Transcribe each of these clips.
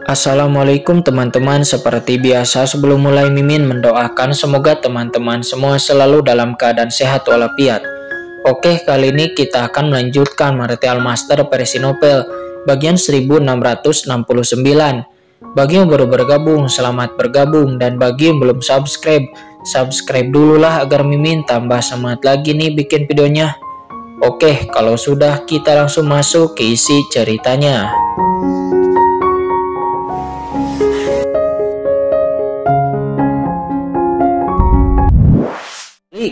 Assalamualaikum teman-teman, seperti biasa sebelum mulai Mimin mendoakan semoga teman-teman semua selalu dalam keadaan sehat walafiat. Oke, kali ini kita akan melanjutkan Martial Master versi novel bagian 1669. Bagi yang baru bergabung, selamat bergabung, dan bagi yang belum subscribe dulu lah agar Mimin tambah semangat lagi nih bikin videonya. Oke, kalau sudah kita langsung masuk ke isi ceritanya.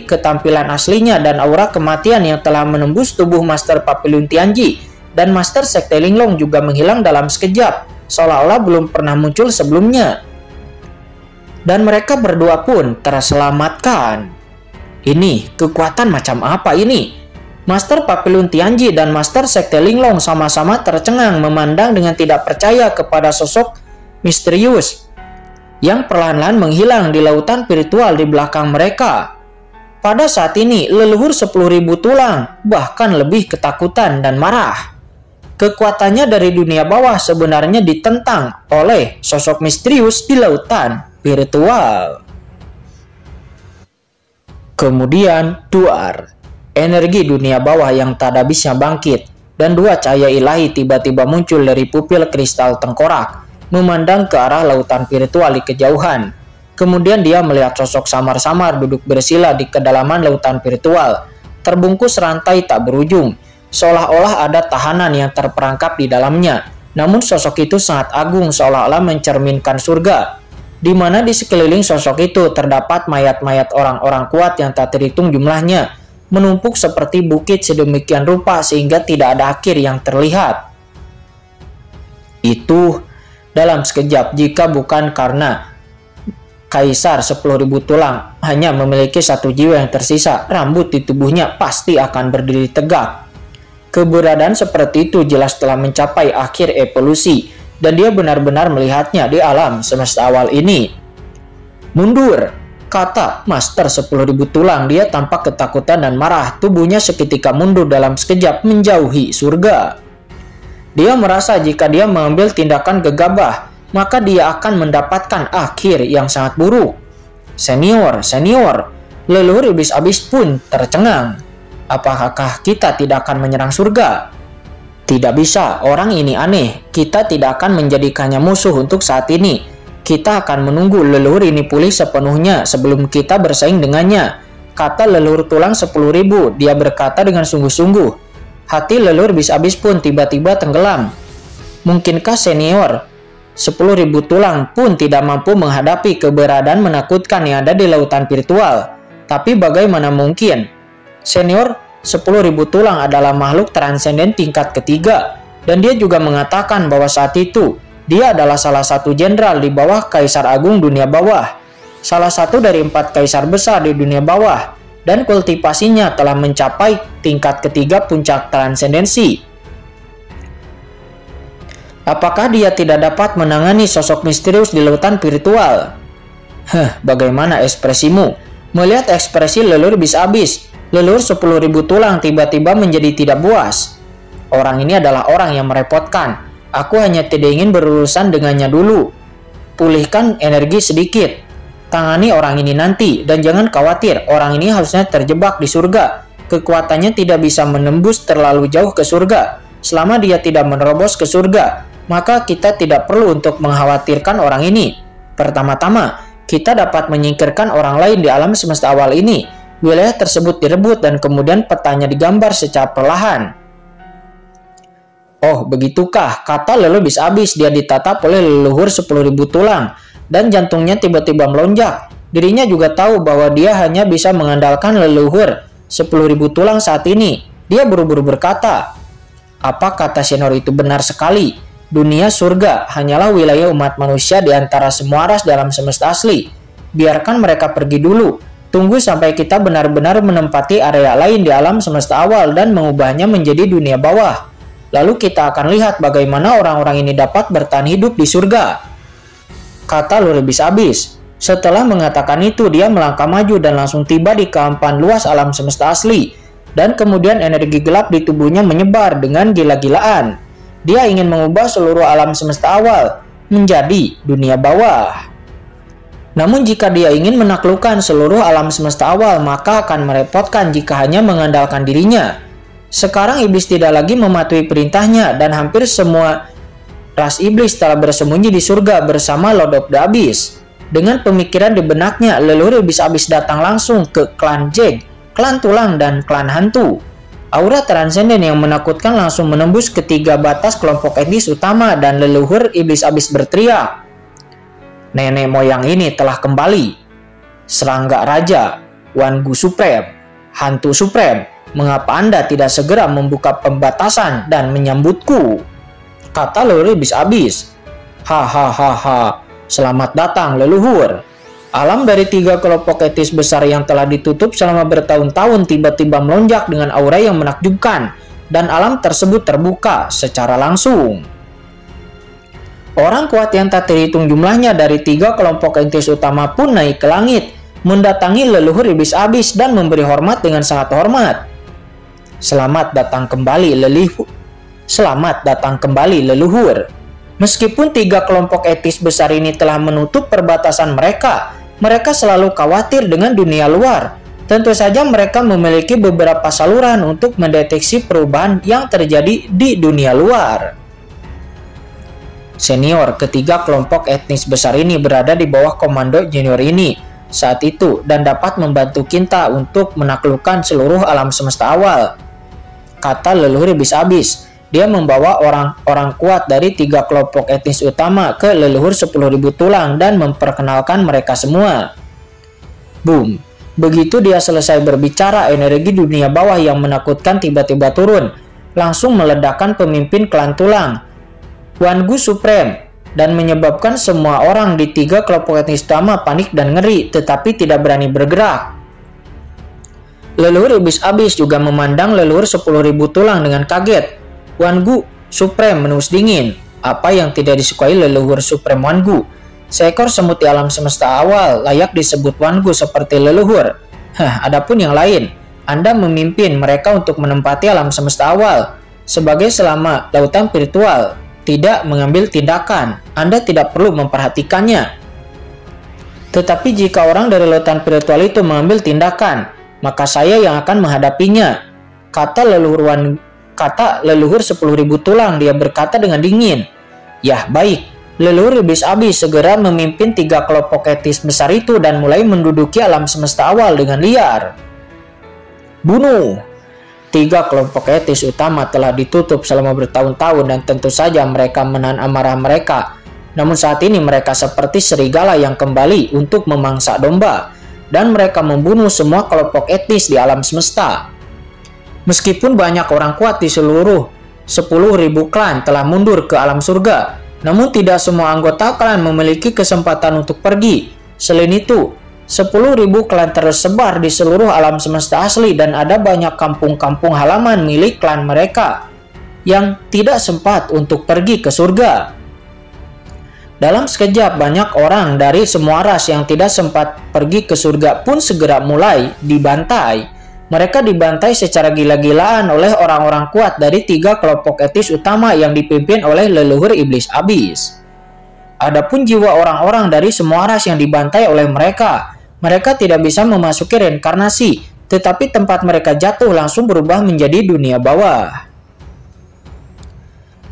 Ketampilan aslinya dan aura kematian yang telah menembus tubuh Master Papillon Tianji dan Master Sekte Linglong juga menghilang dalam sekejap, seolah-olah belum pernah muncul sebelumnya. Dan mereka berdua pun terselamatkan. Ini kekuatan macam apa ini? Master Papillon Tianji dan Master Sekte Linglong sama-sama tercengang memandang dengan tidak percaya kepada sosok misterius yang perlahan-lahan menghilang di lautan virtual di belakang mereka. Pada saat ini, leluhur 10.000 tulang bahkan lebih ketakutan dan marah. Kekuatannya dari dunia bawah sebenarnya ditentang oleh sosok misterius di lautan virtual. Kemudian, duar. Energi dunia bawah yang tak habisnya bangkit, dan dua cahaya ilahi tiba-tiba muncul dari pupil kristal tengkorak, memandang ke arah lautan virtual di kejauhan. Kemudian dia melihat sosok samar-samar duduk bersila di kedalaman lautan virtual, terbungkus rantai tak berujung, seolah-olah ada tahanan yang terperangkap di dalamnya. Namun sosok itu sangat agung, seolah-olah mencerminkan surga, di mana di sekeliling sosok itu terdapat mayat-mayat orang-orang kuat yang tak terhitung jumlahnya, menumpuk seperti bukit sedemikian rupa sehingga tidak ada akhir yang terlihat. Itu dalam sekejap, jika bukan karena Kaisar 10.000 tulang hanya memiliki satu jiwa yang tersisa, rambut di tubuhnya pasti akan berdiri tegak. Keberadaan seperti itu jelas telah mencapai akhir evolusi, dan dia benar-benar melihatnya di alam semesta awal ini. Mundur, kata Master 10.000 tulang. Dia tampak ketakutan dan marah, tubuhnya seketika mundur dalam sekejap menjauhi surga. Dia merasa jika dia mengambil tindakan gegabah, maka dia akan mendapatkan akhir yang sangat buruk. Senior, leluhur iblis abis pun tercengang. Apakah kita tidak akan menyerang surga? Tidak bisa, orang ini aneh. Kita tidak akan menjadikannya musuh untuk saat ini. Kita akan menunggu leluhur ini pulih sepenuhnya sebelum kita bersaing dengannya, kata leluhur tulang 10.000. Dia berkata dengan sungguh-sungguh. Hati leluhur iblis abis pun tiba-tiba tenggelam. Mungkinkah senior 10.000 tulang pun tidak mampu menghadapi keberadaan menakutkan yang ada di lautan virtual? Tapi bagaimana mungkin? Senior 10.000 tulang adalah makhluk transenden tingkat ketiga, dan dia juga mengatakan bahwa saat itu dia adalah salah satu jenderal di bawah Kaisar Agung dunia bawah, salah satu dari 4 kaisar besar di dunia bawah, dan kultivasinya telah mencapai tingkat ketiga puncak transendensi. Apakah dia tidak dapat menangani sosok misterius di lautan virtual? Bagaimana ekspresimu? Melihat ekspresi leluhur bis abis, leluhur 10.000 tulang tiba-tiba menjadi tidak puas. Orang ini adalah orang yang merepotkan. Aku hanya tidak ingin berurusan dengannya dulu. Pulihkan energi sedikit. Tangani orang ini nanti, dan jangan khawatir, orang ini harusnya terjebak di surga. Kekuatannya tidak bisa menembus terlalu jauh ke surga. Selama dia tidak menerobos ke surga, maka kita tidak perlu untuk mengkhawatirkan orang ini. Pertama-tama, kita dapat menyingkirkan orang lain di alam semesta awal ini. Wilayah tersebut direbut dan kemudian petanya digambar secara perlahan. Oh, begitukah? Kata leluhur bis abis. Dia ditatap oleh leluhur 10.000 tulang, dan jantungnya tiba-tiba melonjak. Dirinya juga tahu bahwa dia hanya bisa mengandalkan leluhur 10.000 tulang saat ini. Dia buru-buru berkata, apa kata senior itu benar sekali? Dunia surga hanyalah wilayah umat manusia di antara semua ras dalam semesta asli. Biarkan mereka pergi dulu. Tunggu sampai kita benar-benar menempati area lain di alam semesta awal dan mengubahnya menjadi dunia bawah. Lalu kita akan lihat bagaimana orang-orang ini dapat bertahan hidup di surga, kata leluhur bis abis. Setelah mengatakan itu, dia melangkah maju dan langsung tiba di kehampaan luas alam semesta asli. Dan kemudian energi gelap di tubuhnya menyebar dengan gila-gilaan. Dia ingin mengubah seluruh alam semesta awal. menjadi dunia bawah. Namun jika dia ingin menaklukkan seluruh alam semesta awal, maka akan merepotkan jika hanya mengandalkan dirinya. Sekarang iblis tidak lagi mematuhi perintahnya dan hampir semua ras iblis telah bersembunyi di surga bersama Lord of the Abyss. Dengan pemikiran di benaknya, leluhur iblis abis datang langsung ke klan Jeg, klan tulang, dan klan hantu. Aura transenden yang menakutkan langsung menembus ketiga batas kelompok etnis utama dan leluhur iblis abis berteriak, "Nenek moyang ini telah kembali. Serangga Raja, Wangu Supreme, Hantu Supreme, mengapa Anda tidak segera membuka pembatasan dan menyambutku?" Kata leluhur iblis abis. "Hahaha, selamat datang leluhur. Alam dari tiga kelompok etnis besar yang telah ditutup selama bertahun-tahun tiba-tiba melonjak dengan aura yang menakjubkan, dan alam tersebut terbuka secara langsung. Orang kuat yang tak terhitung jumlahnya dari tiga kelompok etnis utama pun naik ke langit, mendatangi leluhur iblis abis dan memberi hormat dengan sangat hormat. Selamat datang kembali leluhur. Meskipun tiga kelompok etnis besar ini telah menutup perbatasan mereka selalu khawatir dengan dunia luar. Tentu saja mereka memiliki beberapa saluran untuk mendeteksi perubahan yang terjadi di dunia luar. Senior ketiga kelompok etnis besar ini berada di bawah komando junior ini saat itu dan dapat membantu kita untuk menaklukkan seluruh alam semesta awal, kata leluhur iblis abis. Dia membawa orang-orang kuat dari tiga kelompok etnis utama ke leluhur 10.000 tulang dan memperkenalkan mereka semua. Boom. Begitu dia selesai berbicara, energi dunia bawah yang menakutkan tiba-tiba turun, langsung meledakkan pemimpin klan tulang, Wangu Supreme, dan menyebabkan semua orang di tiga kelompok etnis utama panik dan ngeri, tetapi tidak berani bergerak. Leluhur iblis abis juga memandang leluhur 10.000 tulang dengan kaget. Wangu Supreme menus dingin. Apa yang tidak disukai leluhur Supreme Wangu? Seekor semut di alam semesta awal layak disebut Wangu seperti leluhur. Adapun yang lain, Anda memimpin mereka untuk menempati alam semesta awal. Sebagai selama lautan virtual, tidak mengambil tindakan, Anda tidak perlu memperhatikannya. Tetapi jika orang dari lautan virtual itu mengambil tindakan, maka saya yang akan menghadapinya, kata leluhur 10.000 tulang. Dia berkata dengan dingin. Yah, baik. Leluhur iblis abis segera memimpin tiga kelompok etnis besar itu dan mulai menduduki alam semesta awal dengan liar. Bunuh! Tiga kelompok etnis utama telah ditutup selama bertahun-tahun dan tentu saja mereka menahan amarah mereka. Namun saat ini mereka seperti serigala yang kembali untuk memangsa domba, dan mereka membunuh semua kelompok etnis di alam semesta. Meskipun banyak orang kuat di seluruh 10.000 klan telah mundur ke alam surga, namun tidak semua anggota klan memiliki kesempatan untuk pergi. Selain itu, 10.000 klan tersebar di seluruh alam semesta asli dan ada banyak kampung-kampung halaman milik klan mereka yang tidak sempat untuk pergi ke surga. Dalam sekejap, banyak orang dari semua ras yang tidak sempat pergi ke surga pun segera mulai dibantai. Mereka dibantai secara gila-gilaan oleh orang-orang kuat dari tiga kelompok etnis utama yang dipimpin oleh leluhur iblis abis. Adapun jiwa orang-orang dari semua ras yang dibantai oleh mereka tidak bisa memasuki reinkarnasi, tetapi tempat mereka jatuh langsung berubah menjadi dunia bawah.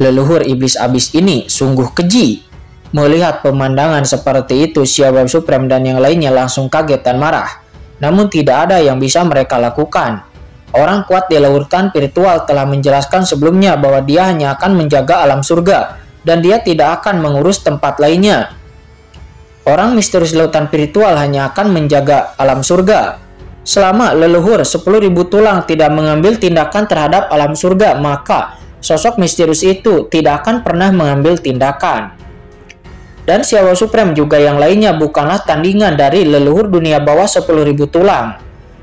Leluhur iblis abis ini sungguh keji. Melihat pemandangan seperti itu, Xiao Supreme dan yang lainnya langsung kaget dan marah. Namun tidak ada yang bisa mereka lakukan. Orang kuat di lautan virtual telah menjelaskan sebelumnya bahwa dia hanya akan menjaga alam surga dan dia tidak akan mengurus tempat lainnya. Orang misterius lautan virtual hanya akan menjaga alam surga. Selama leluhur 10.000 tulang tidak mengambil tindakan terhadap alam surga, maka sosok misterius itu tidak akan pernah mengambil tindakan. Dan Xiao Supreme juga yang lainnya bukanlah tandingan dari leluhur dunia bawah 10.000 tulang.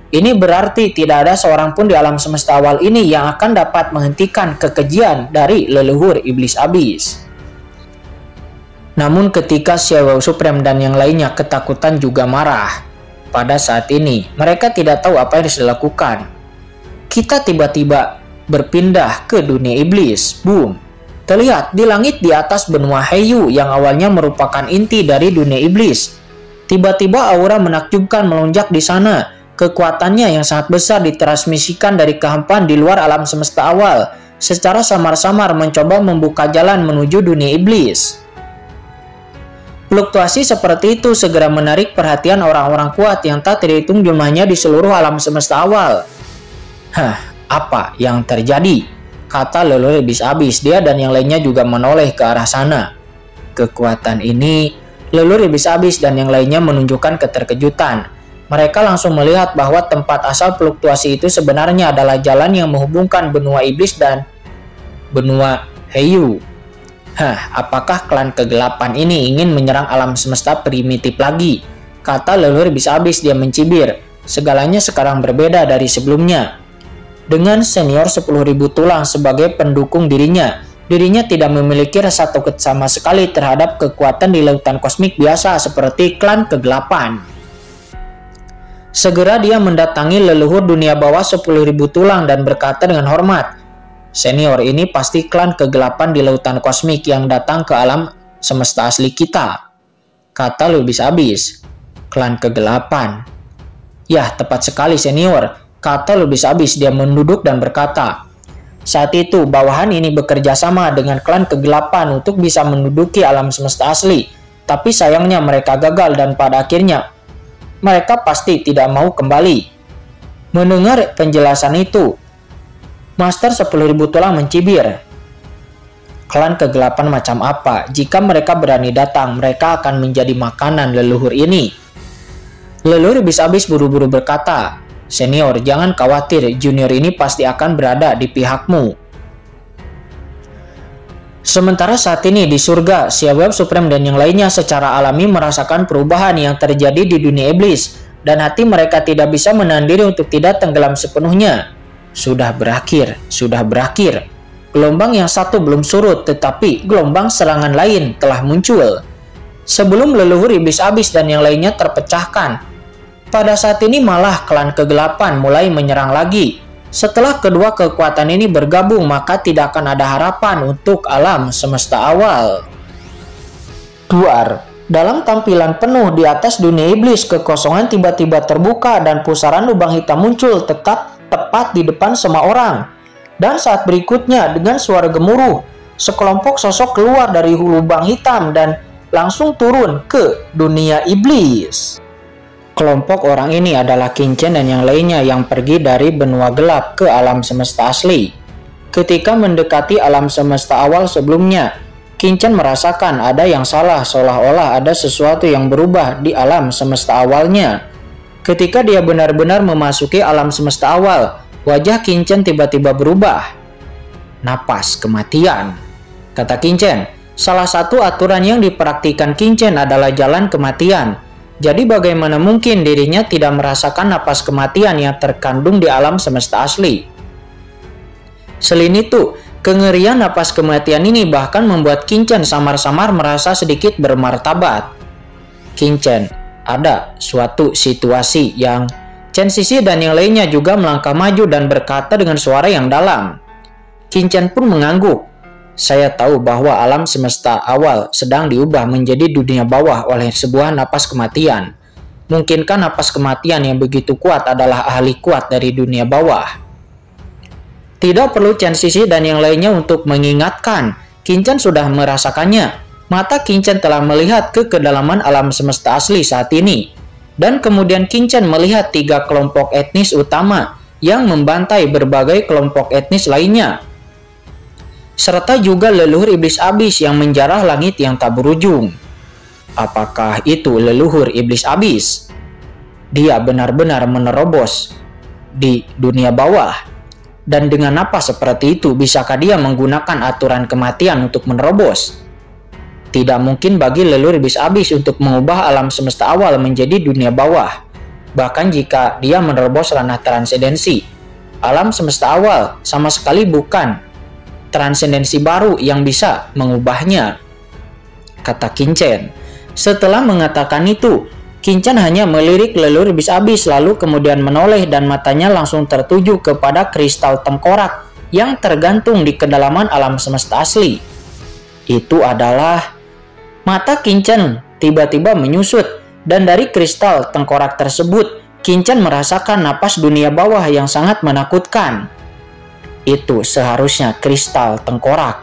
Ini berarti tidak ada seorang pun di alam semesta awal ini yang akan dapat menghentikan kekejian dari leluhur iblis abis. Namun ketika Xiao Supreme dan yang lainnya ketakutan juga marah. Pada saat ini mereka tidak tahu apa yang harus dilakukan. Kita tiba-tiba berpindah ke dunia iblis. Boom. terlihat di langit di atas benua Heiyu yang awalnya merupakan inti dari dunia iblis. Tiba-tiba aura menakjubkan melonjak di sana. Kekuatannya yang sangat besar ditransmisikan dari kehampaan di luar alam semesta awal, secara samar-samar mencoba membuka jalan menuju dunia iblis. Fluktuasi seperti itu segera menarik perhatian orang-orang kuat yang tak terhitung jumlahnya di seluruh alam semesta awal. Apa yang terjadi? Kata leluhur iblis abis. Dia dan yang lainnya juga menoleh ke arah sana. Kekuatan ini, leluhur iblis abis dan yang lainnya menunjukkan keterkejutan. Mereka langsung melihat bahwa tempat asal fluktuasi itu sebenarnya adalah jalan yang menghubungkan benua iblis dan benua Heiyu. Apakah klan kegelapan ini ingin menyerang alam semesta primitif lagi? Kata leluhur iblis abis. Dia mencibir. Segalanya sekarang berbeda dari sebelumnya. Dengan senior 10.000 tulang sebagai pendukung dirinya tidak memiliki rasa takut sama sekali terhadap kekuatan di lautan kosmik biasa seperti klan kegelapan. Segera dia mendatangi leluhur dunia bawah 10.000 tulang dan berkata dengan hormat, "Senior, ini pasti klan kegelapan di lautan kosmik yang datang ke alam semesta asli kita," kata leluhur iblis abis. Klan kegelapan. Ya, tepat sekali senior, kata leluhur iblis abis. Dia menunduk dan berkata, "Saat itu bawahan ini bekerja sama dengan klan kegelapan untuk bisa menduduki alam semesta asli, tapi sayangnya mereka gagal dan pada akhirnya mereka pasti tidak mau kembali." Mendengar penjelasan itu, Master 10.000 tulang mencibir. Klan kegelapan macam apa? Jika mereka berani datang, mereka akan menjadi makanan leluhur ini. Leluhur iblis abis buru-buru berkata, "Senior, jangan khawatir, junior ini pasti akan berada di pihakmu." Sementara saat ini di surga, Siaweb Supreme dan yang lainnya secara alami merasakan perubahan yang terjadi di dunia iblis, dan hati mereka tidak bisa menahan diri untuk tidak tenggelam sepenuhnya. Sudah berakhir. Gelombang yang satu belum surut, tetapi gelombang serangan lain telah muncul. Sebelum leluhur iblis abis dan yang lainnya terpecahkan, pada saat ini malah klan kegelapan mulai menyerang lagi. Setelah kedua kekuatan ini bergabung, maka tidak akan ada harapan untuk alam semesta awal. Duar. Dalam tampilan penuh di atas dunia iblis, kekosongan tiba-tiba terbuka dan pusaran lubang hitam muncul tepat di depan semua orang. Dan saat berikutnya, dengan suara gemuruh, sekelompok sosok keluar dari lubang hitam dan langsung turun ke dunia iblis. Kelompok orang ini adalah Qin-Chen dan yang lainnya yang pergi dari benua gelap ke alam semesta asli. Ketika mendekati alam semesta awal sebelumnya, Qin-Chen merasakan ada yang salah, seolah-olah ada sesuatu yang berubah di alam semesta awalnya. Ketika dia benar-benar memasuki alam semesta awal, wajah Qin-Chen tiba-tiba berubah. Napas kematian, kata Qin-Chen. Salah satu aturan yang dipraktikkan Qin-Chen adalah jalan kematian. Jadi bagaimana mungkin dirinya tidak merasakan napas kematian yang terkandung di alam semesta asli? Selain itu, kengerian napas kematian ini bahkan membuat Qin-Chen samar-samar merasa sedikit bermartabat. Qin-Chen, ada suatu situasi yang Chen Sisi dan yang lainnya juga melangkah maju dan berkata dengan suara yang dalam. Qin-Chen pun mengangguk. Saya tahu bahwa alam semesta awal sedang diubah menjadi dunia bawah oleh sebuah napas kematian. Mungkinkah napas kematian yang begitu kuat adalah ahli kuat dari dunia bawah? Tidak perlu Chen Sisi dan yang lainnya untuk mengingatkan. Qin-Chen sudah merasakannya. Mata Qin-Chen telah melihat ke kedalaman alam semesta asli saat ini. Dan kemudian Qin-Chen melihat 3 kelompok etnis utama yang membantai berbagai kelompok etnis lainnya. Serta juga leluhur iblis abis yang menjarah langit yang tak berujung. Apakah itu leluhur iblis abis? Dia benar-benar menerobos di dunia bawah. Dan dengan apa seperti itu, bisakah dia menggunakan aturan kematian untuk menerobos? Tidak mungkin bagi leluhur iblis abis untuk mengubah alam semesta awal menjadi dunia bawah. Bahkan jika dia menerobos ranah transendensi, alam semesta awal sama sekali bukan transendensi baru yang bisa mengubahnya, kata Qin-Chen. Setelah mengatakan itu, Qin-Chen hanya melirik leluhur iblis abis lalu kemudian menoleh dan matanya langsung tertuju kepada kristal tengkorak yang tergantung di kedalaman alam semesta asli. Itu adalah mata Qin Chen tiba-tiba menyusut, dan dari kristal tengkorak tersebut, Qin Chen merasakan napas dunia bawah yang sangat menakutkan. Itu seharusnya kristal tengkorak.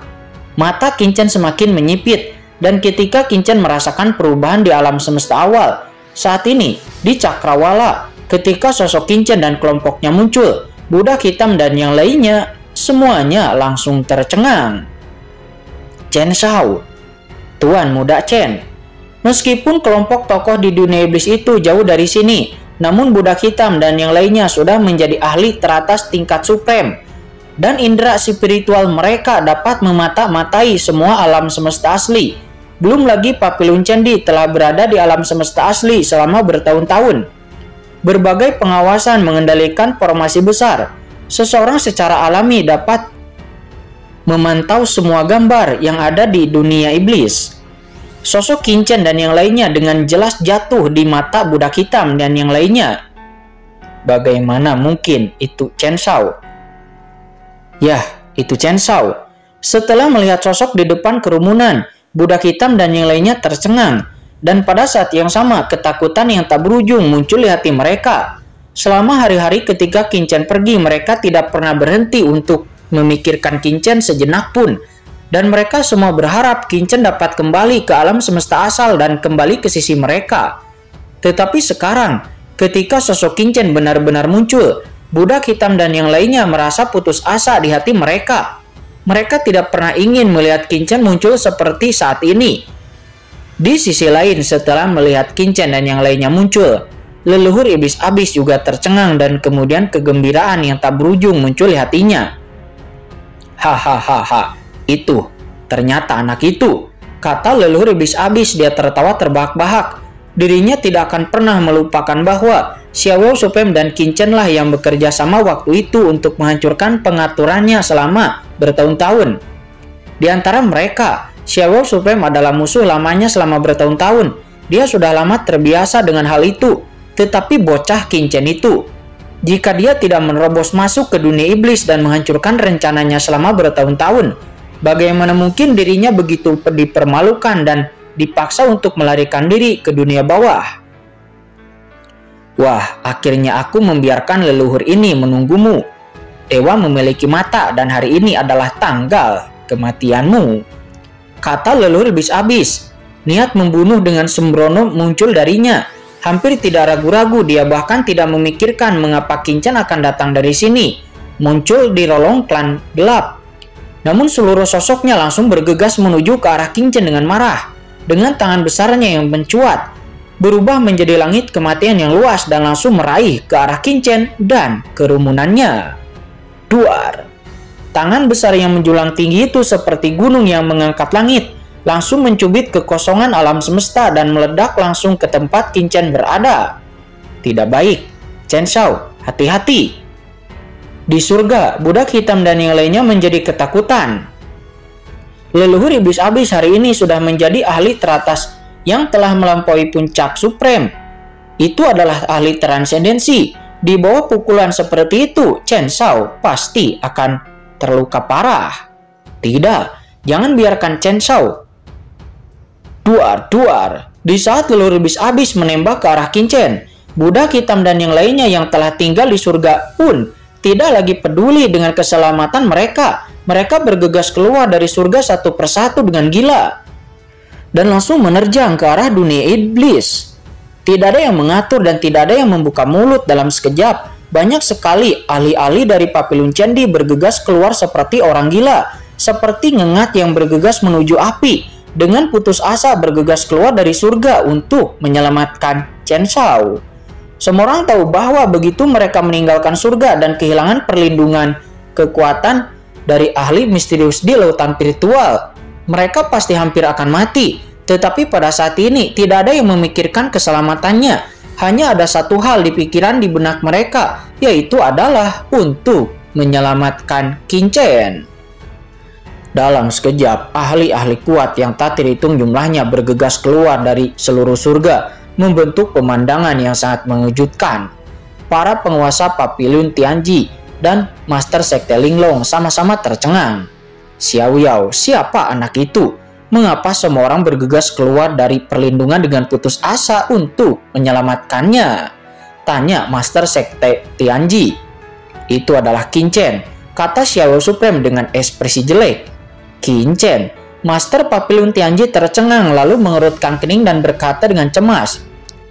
Mata Qin Chen semakin menyipit, dan ketika Qin Chen merasakan perubahan di alam semesta awal, saat ini di Cakrawala, ketika sosok Qin Chen dan kelompoknya muncul, budak hitam dan yang lainnya, semuanya langsung tercengang. Chen Shao, Tuan Muda Chen. Meskipun kelompok tokoh di dunia iblis itu jauh dari sini, namun budak hitam dan yang lainnya sudah menjadi ahli teratas tingkat suprem, dan indera spiritual mereka dapat memata-matai semua alam semesta asli. Belum lagi Papillon Candi telah berada di alam semesta asli selama bertahun-tahun. Berbagai pengawasan mengendalikan formasi besar. Seseorang secara alami dapat memantau semua gambar yang ada di dunia iblis. Sosok Qin Chen dan yang lainnya dengan jelas jatuh di mata budak hitam dan yang lainnya. Bagaimana mungkin itu Chen Shao? Yah, itu Chen Shao. Setelah melihat sosok di depan kerumunan, budak hitam dan yang lainnya tercengang. Dan pada saat yang sama, ketakutan yang tak berujung muncul di hati mereka. Selama hari-hari ketika Qin Chen pergi, mereka tidak pernah berhenti untuk memikirkan Qin Chen sejenak pun. Dan mereka semua berharap Qin Chen dapat kembali ke alam semesta asal dan kembali ke sisi mereka. Tetapi sekarang, ketika sosok Qin Chen benar-benar muncul, budak hitam dan yang lainnya merasa putus asa di hati mereka. Mereka tidak pernah ingin melihat Qin Chen muncul seperti saat ini. Di sisi lain, setelah melihat Qin Chen dan yang lainnya muncul, leluhur iblis abis juga tercengang dan kemudian kegembiraan yang tak berujung muncul di hatinya. Hahaha. Itu, ternyata anak itu, kata leluhur iblis abis. Dia tertawa terbahak-bahak. Dirinya tidak akan pernah melupakan bahwa Xiao Supreme dan Qin Chen lah yang bekerja sama waktu itu untuk menghancurkan pengaturannya selama bertahun-tahun. Di antara mereka, Xiao Supreme adalah musuh lamanya selama bertahun-tahun. Dia sudah lama terbiasa dengan hal itu. Tetapi bocah Qin Chen itu, jika dia tidak menerobos masuk ke dunia iblis dan menghancurkan rencananya selama bertahun-tahun, bagaimana mungkin dirinya begitu dipermalukan dan dipaksa untuk melarikan diri ke dunia bawah? Wah, akhirnya aku membiarkan leluhur ini menunggumu. Dewa memiliki mata dan hari ini adalah tanggal kematianmu, kata leluhur iblis abis. Niat membunuh dengan sembrono muncul darinya. Hampir tidak ragu-ragu, dia bahkan tidak memikirkan mengapa Qin Chen akan datang dari sini, muncul di rolong klan gelap. Namun seluruh sosoknya langsung bergegas menuju ke arah Qin Chen dengan marah. Dengan tangan besarnya yang mencuat, berubah menjadi langit kematian yang luas dan langsung meraih ke arah Qin Chen dan kerumunannya. Duar. Tangan besar yang menjulang tinggi itu seperti gunung yang mengangkat langit, langsung mencubit kekosongan alam semesta dan meledak langsung ke tempat Qin Chen berada. Tidak baik, Chen Shao, hati-hati. Di surga, budak hitam dan yang lainnya menjadi ketakutan. Leluhur iblis abis hari ini sudah menjadi ahli teratas yang telah melampaui puncak suprem. Itu adalah ahli transendensi. Di bawah pukulan seperti itu, Chen Shao pasti akan terluka parah. Tidak, jangan biarkan Chen Shao. Duar. Di saat leluhur iblis abis menembak ke arah Qin Chen, budak hitam dan yang lainnya yang telah tinggal di surga pun tidak lagi peduli dengan keselamatan mereka. Mereka bergegas keluar dari surga satu persatu dengan gila dan langsung menerjang ke arah dunia iblis. Tidak ada yang mengatur dan tidak ada yang membuka mulut dalam sekejap. Banyak sekali ahli-ahli dari Papillon Candi bergegas keluar seperti orang gila, seperti ngengat yang bergegas menuju api. Dengan putus asa bergegas keluar dari surga untuk menyelamatkan Chen Shao. Semua orang tahu bahwa begitu mereka meninggalkan surga dan kehilangan perlindungan kekuatan dari ahli misterius di lautan virtual, mereka pasti hampir akan mati. Tetapi pada saat ini tidak ada yang memikirkan keselamatannya. Hanya ada satu hal di pikiran di benak mereka, yaitu adalah untuk menyelamatkan Qin Chen. Dalam sekejap, ahli-ahli kuat yang tak terhitung jumlahnya bergegas keluar dari seluruh surga, membentuk pemandangan yang sangat mengejutkan. Para penguasa Papillon Tianji dan Master Sekte Linglong sama-sama tercengang. Xiao Yao, siapa anak itu? Mengapa semua orang bergegas keluar dari perlindungan dengan putus asa untuk menyelamatkannya? Tanya Master Sekte Tianji. Itu adalah Qin Chen, kata Xiao Supreme dengan ekspresi jelek. Qin Chen, Master Papillon Tianji tercengang lalu mengerutkan kening dan berkata dengan cemas,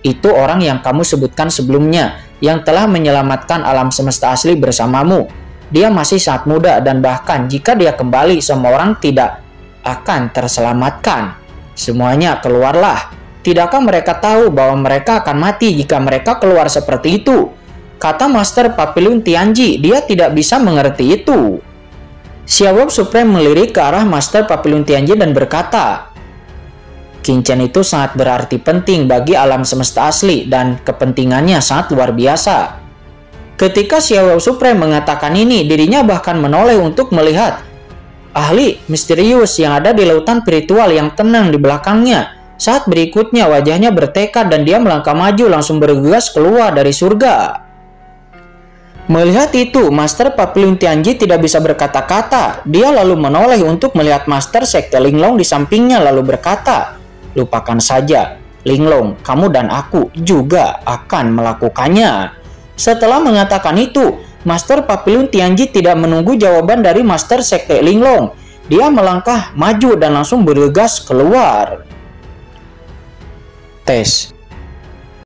itu orang yang kamu sebutkan sebelumnya, yang telah menyelamatkan alam semesta asli bersamamu. Dia masih sangat muda dan bahkan jika dia kembali, semua orang tidak akan terselamatkan. Semuanya keluarlah. Tidakkah mereka tahu bahwa mereka akan mati jika mereka keluar seperti itu? Kata Master Papillon Tianji, dia tidak bisa mengerti itu. Xiao Supreme melirik ke arah Master Papillon Tianji dan berkata, Qin Chen itu sangat berarti penting bagi alam semesta asli dan kepentingannya sangat luar biasa. Ketika Xiao Supreme mengatakan ini, dirinya bahkan menoleh untuk melihat ahli misterius yang ada di lautan spiritual yang tenang di belakangnya. Saat berikutnya wajahnya bertekad dan dia melangkah maju langsung bergegas keluar dari surga. Melihat itu, Master Papillon Tianji tidak bisa berkata-kata. Dia lalu menoleh untuk melihat Master Sekte Linglong di sampingnya lalu berkata, lupakan saja, Linglong, kamu dan aku juga akan melakukannya. Setelah mengatakan itu, Master Papillon Tianji tidak menunggu jawaban dari Master Sekte Linglong. Dia melangkah maju dan langsung bergegas keluar. Tes.